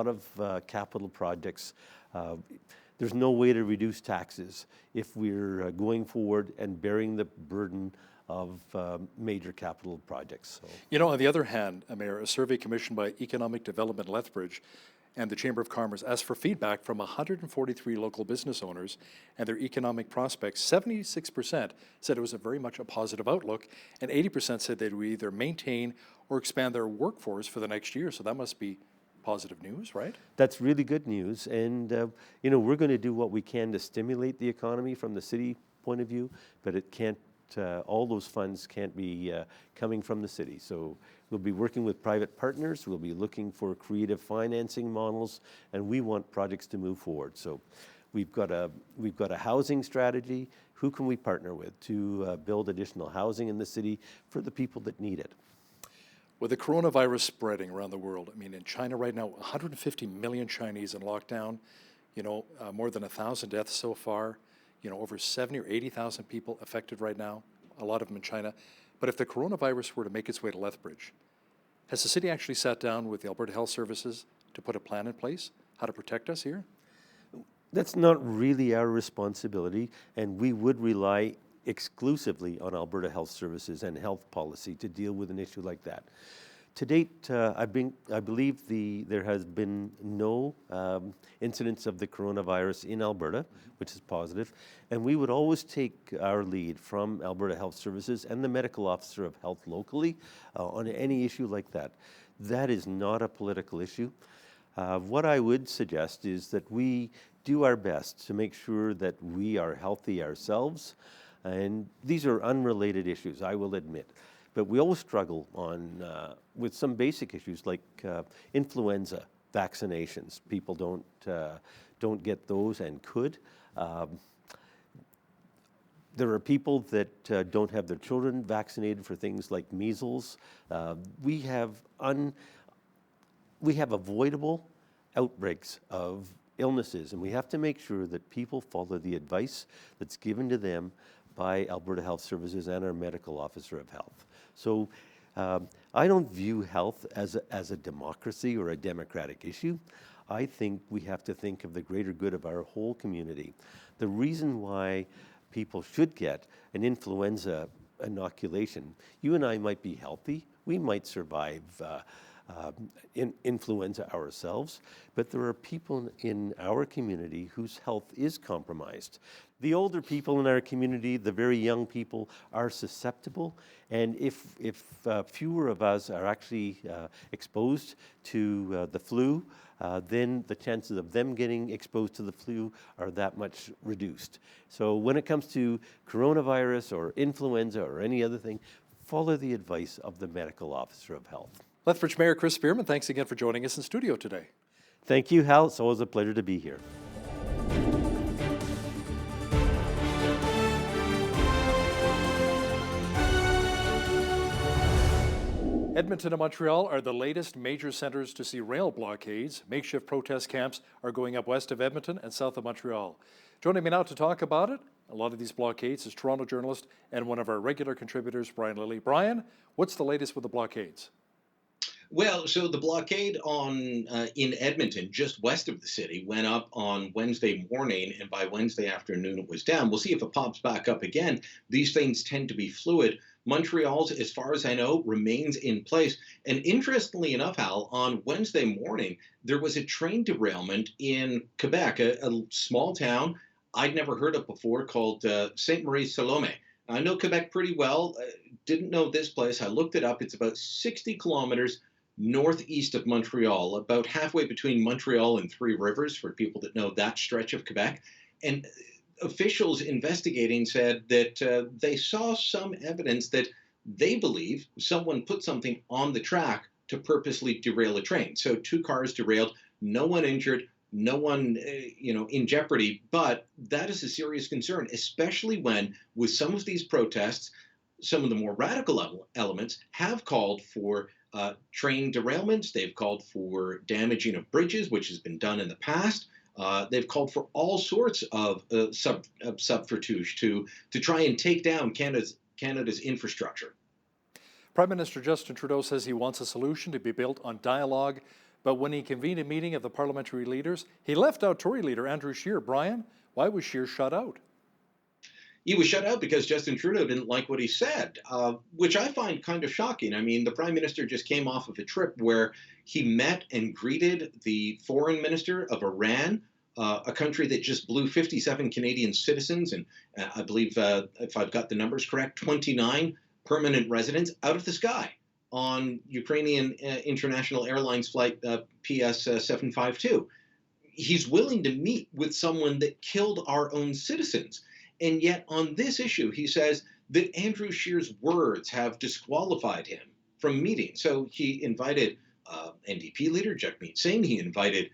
of capital projects. There's no way to reduce taxes if we're going forward and bearing the burden of major capital projects. So.
You know, on the other hand, Mayor, a survey commissioned by Economic Development Lethbridge and the Chamber of Commerce asked for feedback from 143 local business owners and their economic prospects. 76% said it was very much a positive outlook, and 80% said they would either maintain or expand their workforce for the next year. So that must be positive news, right?
That's really good news, and you know, we're going to do what we can to stimulate the economy from the city point of view, but it can't. All those funds can't be coming from the city. So we'll be working with private partners. We'll be looking for creative financing models, and we want projects to move forward. So we've got a housing strategy. Who can we partner with to build additional housing in the city for the people that need it?
With the coronavirus spreading around the world, I mean, in China right now, 150 million Chinese in lockdown, you know, more than 1,000 deaths so far. You know, over 70 or 80,000 people affected right now, a lot of them in China. But if the coronavirus were to make its way to Lethbridge, has the city actually sat down with the Alberta Health Services to put a plan in place, how to protect us here?
That's not really our responsibility, and we would rely exclusively on Alberta Health Services and health policy to deal with an issue like that. To date, I believe there has been no incidents of the coronavirus in Alberta, which is positive, and we would always take our lead from Alberta Health Services and the medical officer of health locally on any issue like that. That is not a political issue. What I would suggest is that we do our best to make sure that we are healthy ourselves, and these are unrelated issues, I will admit. But we always struggle with some basic issues like influenza vaccinations. People don't get those and could. There are people that don't have their children vaccinated for things like measles. We have avoidable outbreaks of illnesses, and we have to make sure that people follow the advice that's given to them by Alberta Health Services and our medical officer of health. So I don't view health as a democracy or a democratic issue. I think we have to think of the greater good of our whole community. The reason why people should get an influenza inoculation, you and I might be healthy, we might survive influenza ourselves, but there are people in our community whose health is compromised. The older people in our community, the very young people, are susceptible, and if fewer of us are actually exposed to the flu, then the chances of them getting exposed to the flu are that much reduced. So when it comes to coronavirus or influenza or any other thing, follow the advice of the medical officer of health.
Lethbridge Mayor Chris Spearman, thanks again for joining us in studio today.
Thank you, Hal. It's always a pleasure to be here.
Edmonton and Montreal are the latest major centres to see rail blockades. Makeshift protest camps are going up west of Edmonton and south of Montreal. Joining me now to talk about it, a lot of these blockades, is Toronto journalist and one of our regular contributors, Brian Lilly. Brian, what's the latest with the blockades?
Well, so the blockade in Edmonton, just west of the city, went up on Wednesday morning, and by Wednesday afternoon it was down. We'll see if it pops back up again. These things tend to be fluid. Montreal's, as far as I know, remains in place. And interestingly enough, Hal, on Wednesday morning, there was a train derailment in Quebec, a small town I'd never heard of before called Sainte Marie-Salome. I know Quebec pretty well. Didn't know this place. I looked it up. It's about 60 kilometers northeast of Montreal, about halfway between Montreal and Three Rivers, for people that know that stretch of Quebec. And officials investigating said that they saw some evidence that they believe someone put something on the track to purposely derail a train. So 2 cars derailed, no one injured, no one in jeopardy, but that is a serious concern, especially when, with some of these protests, some of the more radical elements have called for train derailments. They've called for damaging of bridges, which has been done in the past. They've called for all sorts of subterfuge to try and take down Canada's infrastructure.
Prime Minister Justin Trudeau says he wants a solution to be built on dialogue, but when he convened a meeting of the parliamentary leaders, he left out Tory leader Andrew Scheer. Brian, why was Scheer shut out?
He was shut out because Justin Trudeau didn't like what he said, which I find kind of shocking. I mean, the Prime Minister just came off of a trip where he met and greeted the foreign minister of Iran, a country that just blew 57 Canadian citizens and I believe, if I've got the numbers correct, 29 permanent residents out of the sky on Ukrainian International Airlines flight PS 752. He's willing to meet with someone that killed our own citizens. And yet on this issue, he says that Andrew Scheer's words have disqualified him from meeting. So he invited NDP leader Jagmeet Singh. He invited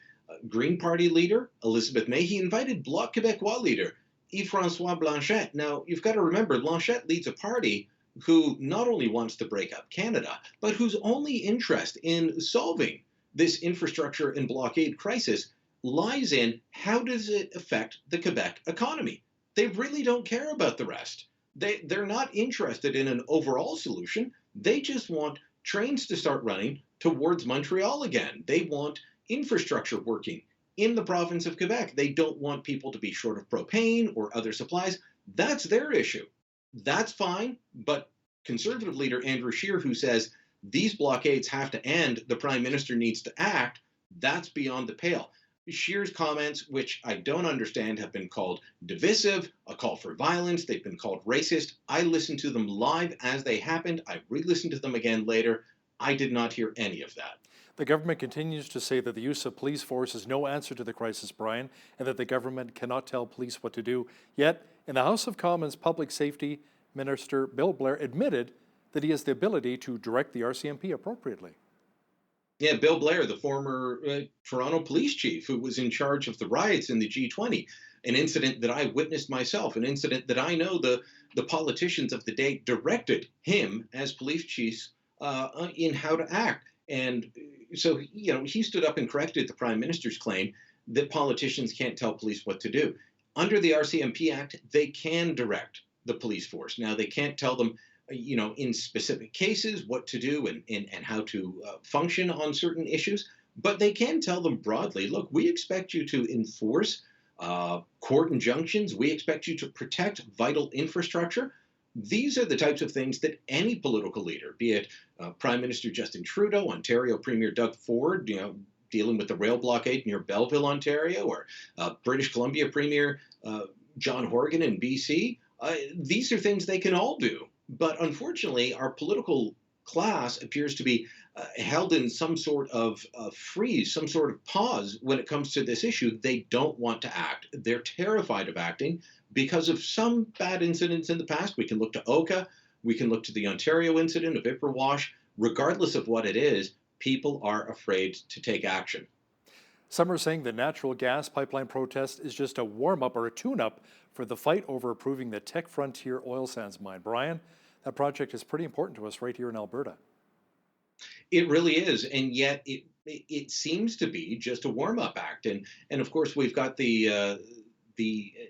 Green Party leader Elizabeth May. He invited Bloc Québécois leader Yves-François Blanchet. Now, you've got to remember, Blanchet leads a party who not only wants to break up Canada, but whose only interest in solving this infrastructure and blockade crisis lies in how does it affect the Quebec economy. They really don't care about the rest. They're not interested in an overall solution. They just want trains to start running towards Montreal again. They want infrastructure working in the province of Quebec. They don't want people to be short of propane or other supplies. That's their issue. That's fine, but Conservative leader Andrew Scheer, who says these blockades have to end, the Prime Minister needs to act, that's beyond the pale. Scheer's comments, which I don't understand, have been called divisive, a call for violence. They've been called racist. I listened to them live as they happened. I re-listened to them again later. I did not hear any of that.
The government continues to say that the use of police force is no answer to the crisis, Brian, and that the government cannot tell police what to do. Yet, in the House of Commons, Public Safety Minister Bill Blair admitted that he has the ability to direct the RCMP appropriately.
Yeah, Bill Blair, the former Toronto police chief who was in charge of the riots in the G20, an incident that I witnessed myself, an incident that I know the politicians of the day directed him as police chief in how to act. And so, he stood up and corrected the Prime Minister's claim that politicians can't tell police what to do. Under the RCMP Act, they can direct the police force. Now, they can't tell them in specific cases what to do and how to function on certain issues, But they can tell them broadly, look, we expect you to enforce court injunctions. We expect you to protect vital infrastructure. These are the types of things that any political leader, be it Prime Minister Justin Trudeau, Ontario Premier Doug Ford, dealing with the rail blockade near Belleville, Ontario, or British Columbia Premier John Horgan in BC, these are things they can all do. But unfortunately, our political class appears to be held in some sort of freeze, some sort of pause when it comes to this issue. They don't want to act. They're terrified of acting because of some bad incidents in the past. We can look to Oka. We can look to the Ontario incident of Ipperwash. Regardless of what it is, people are afraid to take action.
Some are saying the natural gas pipeline protest is just a warm-up or a tune-up for the fight over approving the Tech Frontier oil sands mine. Brian, that project is pretty important to us right here in Alberta.
It really is, and yet it seems to be just a warm-up act. And of course, we've got the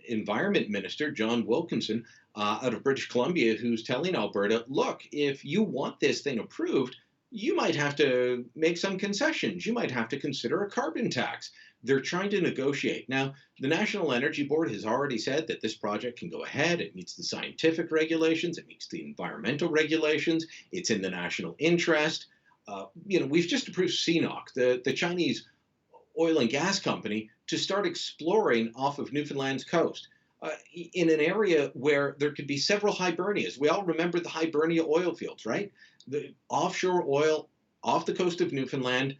Environment Minister, John Wilkinson, out of British Columbia, who's telling Alberta, look, if you want this thing approved, you might have to make some concessions. You might have to consider a carbon tax. They're trying to negotiate. Now, the National Energy Board has already said that this project can go ahead. It meets the scientific regulations. It meets the environmental regulations. It's in the national interest. We've just approved CNOOC, the Chinese oil and gas company, to start exploring off of Newfoundland's coast in an area where there could be several Hibernias. We all remember the Hibernia oil fields, right? The offshore oil off the coast of Newfoundland,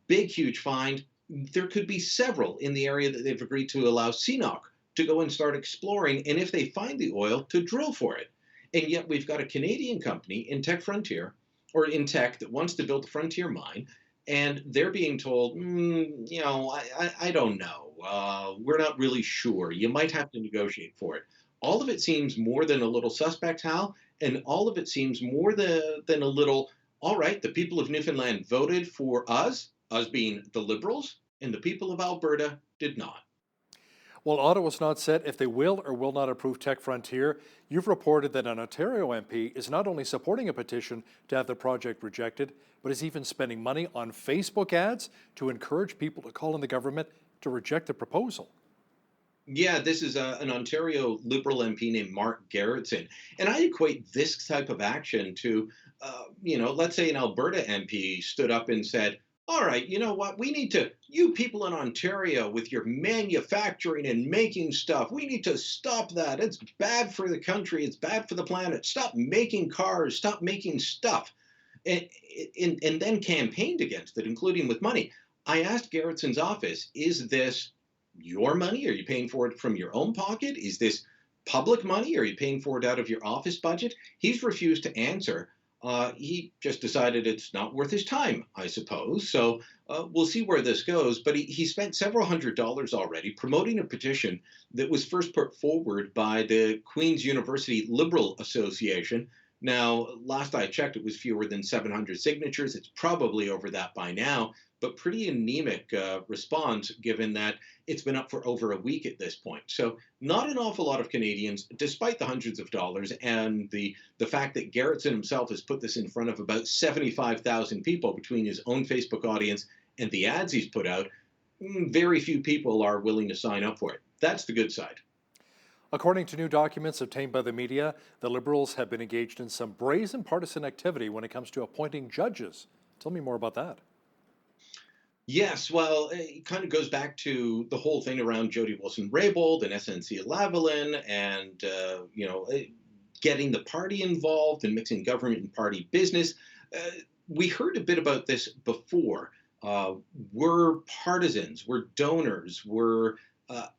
big, huge find. There could be several in the area that they've agreed to allow CNOOC to go and start exploring, and if they find the oil, to drill for it. And yet we've got a Canadian company in Tech Frontier, or in Tech, that wants to build a Frontier mine, and they're being told, I don't know. We're not really sure. You might have to negotiate for it. All of it seems more than a little suspect, Hal, and all of it seems more than a little, all right, the people of Newfoundland voted for us being the Liberals, and the people of Alberta did not.
Well, Ottawa's not set if they will or will not approve Tech Frontier. You've reported that an Ontario MP is not only supporting a petition to have the project rejected, but is even spending money on Facebook ads to encourage people to call on the government to reject the proposal.
Yeah, this is an Ontario Liberal MP named Mark Gerritsen. And I equate this type of action to, let's say an Alberta MP stood up and said, all right, you know what? We need to, you people in Ontario with your manufacturing and making stuff, we need to stop that. It's bad for the country. It's bad for the planet. Stop making cars. Stop making stuff. And then campaigned against it, including with money. I asked Gerritsen's office, is this your money? Are you paying for it from your own pocket? Is this public money? Are you paying for it out of your office budget? He's refused to answer. He just decided it's not worth his time, I suppose. So we'll see where this goes. But he spent several $100s already promoting a petition that was first put forward by the Queen's University Liberal Association. Now, last I checked, it was fewer than 700 signatures. It's probably over that by now, but pretty anemic response given that it's been up for over a week at this point. So not an awful lot of Canadians, despite the hundreds of dollars and the fact that Gerritsen himself has put this in front of about 75,000 people between his own Facebook audience and the ads he's put out, very few people are willing to sign up for it. That's the good side.
According to new documents obtained by the media, the Liberals have been engaged in some brazen partisan activity when it comes to appointing judges. Tell me more about that.
Yes, well, it kind of goes back to the whole thing around Jody Wilson-Raybould and SNC-Lavalin and, getting the party involved and mixing government and party business. We heard a bit about this before. We're partisans, we're donors, we're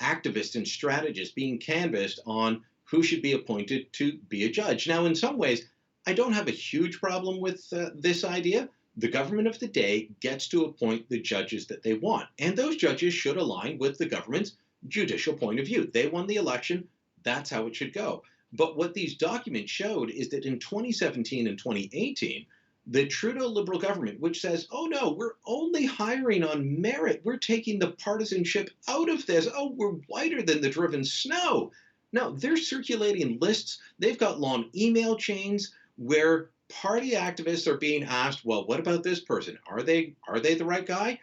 activists and strategists being canvassed on who should be appointed to be a judge. Now, in some ways, I don't have a huge problem with this idea. The government of the day gets to appoint the judges that they want, and those judges should align with the government's judicial point of view. They won the election. That's how it should go. But what these documents showed is that in 2017 and 2018, the Trudeau Liberal government, which says, oh no, we're only hiring on merit. We're taking the partisanship out of this. Oh, we're whiter than the driven snow. No, they're circulating lists. They've got long email chains where party activists are being asked, well, what about this person? Are they the right guy?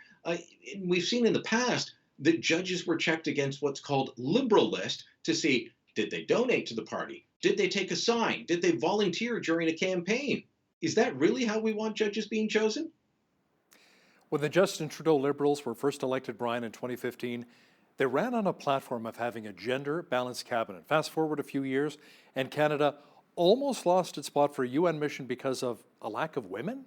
We've seen in the past that judges were checked against what's called liberal list to see, did they donate to the party? Did they take a sign? Did they volunteer during a campaign? Is that really how we want judges being chosen?
When the Justin Trudeau Liberals were first elected, Brian, in 2015, they ran on a platform of having a gender-balanced cabinet. Fast forward a few years, and Canada almost lost its spot for a UN mission because of a lack of women?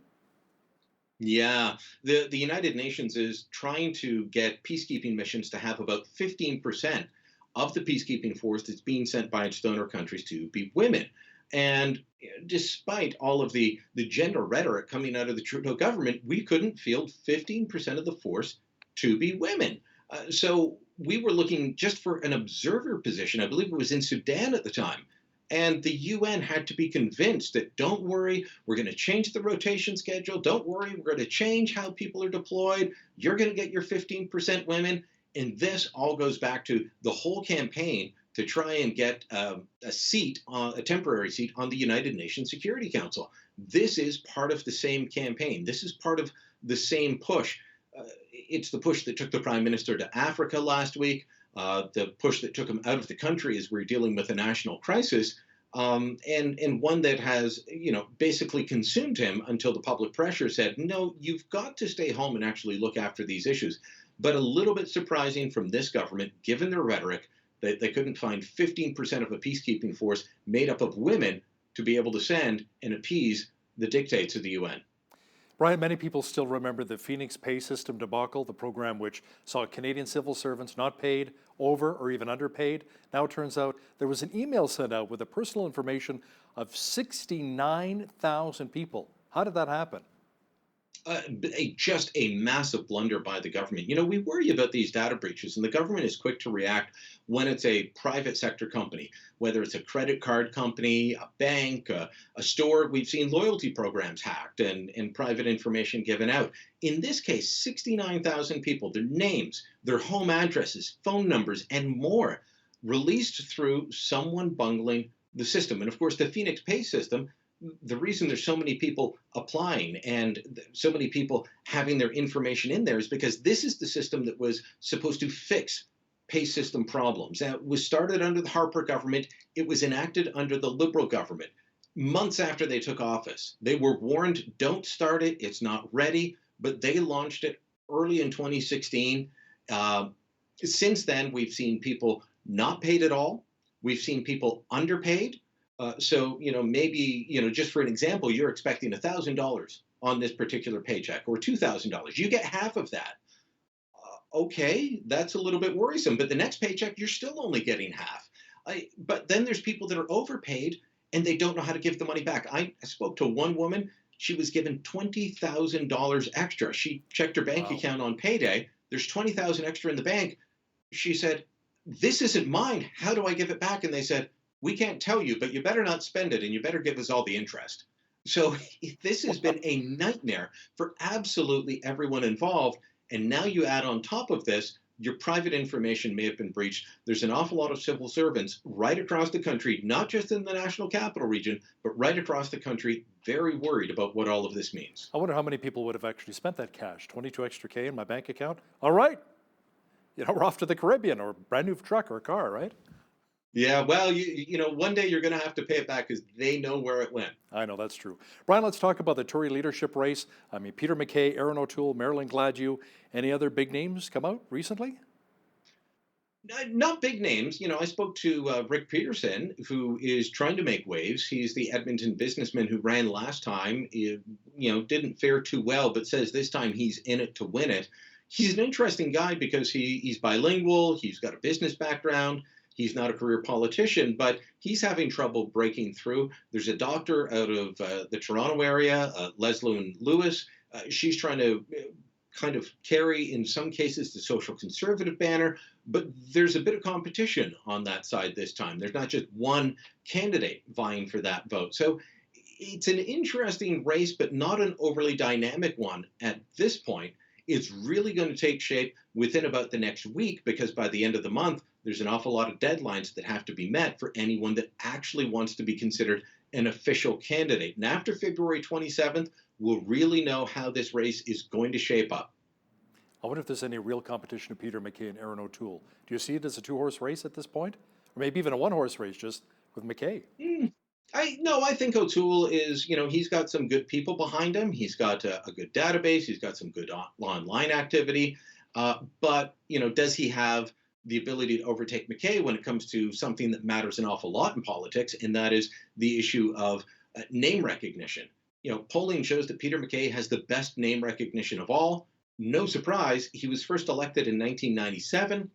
Yeah, the United Nations is trying to get peacekeeping missions to have about 15% of the peacekeeping force that's being sent by its donor countries to be women. And despite all of the gender rhetoric coming out of the Trudeau government, we couldn't field 15% of the force to be women. So we were looking just for an observer position. I believe it was in Sudan at the time. And the UN had to be convinced that, don't worry, we're going to change the rotation schedule. Don't worry, we're going to change how people are deployed. You're going to get your 15% women. And this all goes back to the whole campaign to try and get a temporary seat on the United Nations Security Council. This is part of the same campaign. This is part of the same push. It's the push that took the Prime Minister to Africa last week. The push that took him out of the country as we're dealing with a national crisis, and one that has, basically consumed him until the public pressure said, no, you've got to stay home and actually look after these issues. But a little bit surprising from this government, given their rhetoric, that they couldn't find 15% of a peacekeeping force made up of women to be able to send and appease the dictates of the UN.
Brian, many people still remember the Phoenix pay system debacle, the program which saw Canadian civil servants not paid, over or even underpaid. Now it turns out there was an email sent out with the personal information of 69,000 people. How did that happen?
Just a massive blunder by the government. We worry about these data breaches, and the government is quick to react when it's a private sector company, whether it's a credit card company, a bank, a store. We've seen loyalty programs hacked and private information given out. In this case, 69,000 people, their names, their home addresses, phone numbers, and more released through someone bungling the system. And of course, the Phoenix pay system, the reason there's so many people applying and so many people having their information in there is because this is the system that was supposed to fix pay system problems. Now, it was started under the Harper government. It was enacted under the Liberal government. Months after they took office, they were warned, don't start it. It's not ready. But they launched it early in 2016. Since then, we've seen people not paid at all. We've seen people underpaid. So, maybe, just for an example, you're expecting $1,000 on this particular paycheck or $2,000. You get half of that. Okay, that's a little bit worrisome. But the next paycheck, you're still only getting half. But then there's people that are overpaid and they don't know how to give the money back. I spoke to one woman. She was given $20,000 extra. She checked her bank account on payday. There's $20,000 extra in the bank. She said, this isn't mine. How do I give it back? And they said, we can't tell you, but you better not spend it and you better give us all the interest. So this has been a nightmare for absolutely everyone involved. And now you add on top of this, your private information may have been breached. There's an awful lot of civil servants right across the country, not just in the National Capital Region, but right across the country, very worried about what all of this means.
I wonder how many people would have actually spent that cash. 22 extra K in my bank account. All right. We're off to the Caribbean or a brand new truck or a car, right?
Yeah, well, one day you're going to have to pay it back because they know where it went.
I know, that's true. Brian, let's talk about the Tory leadership race. I mean, Peter MacKay, Aaron O'Toole, Marilyn Gladu. Any other big names come out recently?
Not big names. I spoke to Rick Peterson, who is trying to make waves. He's the Edmonton businessman who ran last time. Didn't fare too well, but says this time he's in it to win it. He's an interesting guy because he's bilingual. He's got a business background. He's not a career politician, but he's having trouble breaking through. There's a doctor out of the Toronto area, Leslyn Lewis. She's trying to kind of carry, in some cases, the social conservative banner, but there's a bit of competition on that side this time. There's not just one candidate vying for that vote. So it's an interesting race, but not an overly dynamic one at this point. It's really going to take shape within about the next week because by the end of the month, there's an awful lot of deadlines that have to be met for anyone that actually wants to be considered an official candidate. And after February 27th, we'll really know how this race is going to shape up.
I wonder if there's any real competition of Peter MacKay and Aaron O'Toole. Do you see it as a two-horse race at this point? Or maybe even a one-horse race just with MacKay?
I think O'Toole is, he's got some good people behind him. He's got a good database. He's got some good online activity. But does he have the ability to overtake MacKay when it comes to something that matters an awful lot in politics, and that is the issue of name recognition? Polling shows that Peter MacKay has the best name recognition of all. No surprise, he was first elected in 1997.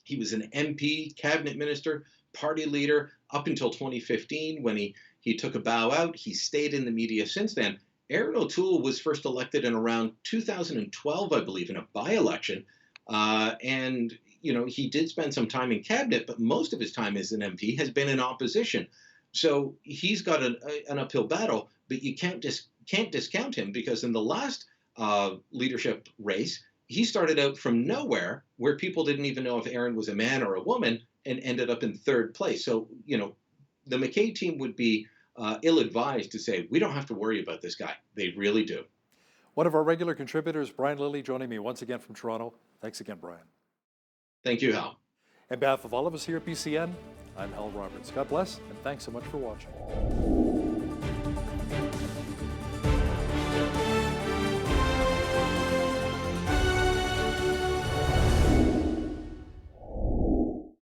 He was an MP, cabinet minister, party leader up until 2015 when he took a bow out. He stayed in the media since then. Aaron O'Toole was first elected in around 2012, I believe, in a by-election. And he did spend some time in cabinet, but most of his time as an MP has been in opposition. So he's got an uphill battle, but you can't discount him, because in the last leadership race, he started out from nowhere, where people didn't even know if Aaron was a man or a woman, and ended up in third place. So, the MacKay team would be ill-advised to say, we don't have to worry about this guy. They really do.
One of our regular contributors, Brian Lilly, joining me once again from Toronto. Thanks again, Brian.
Thank you, Hal.
On behalf of all of us here at BCN, I'm Hal Roberts. God bless, and thanks so much for watching.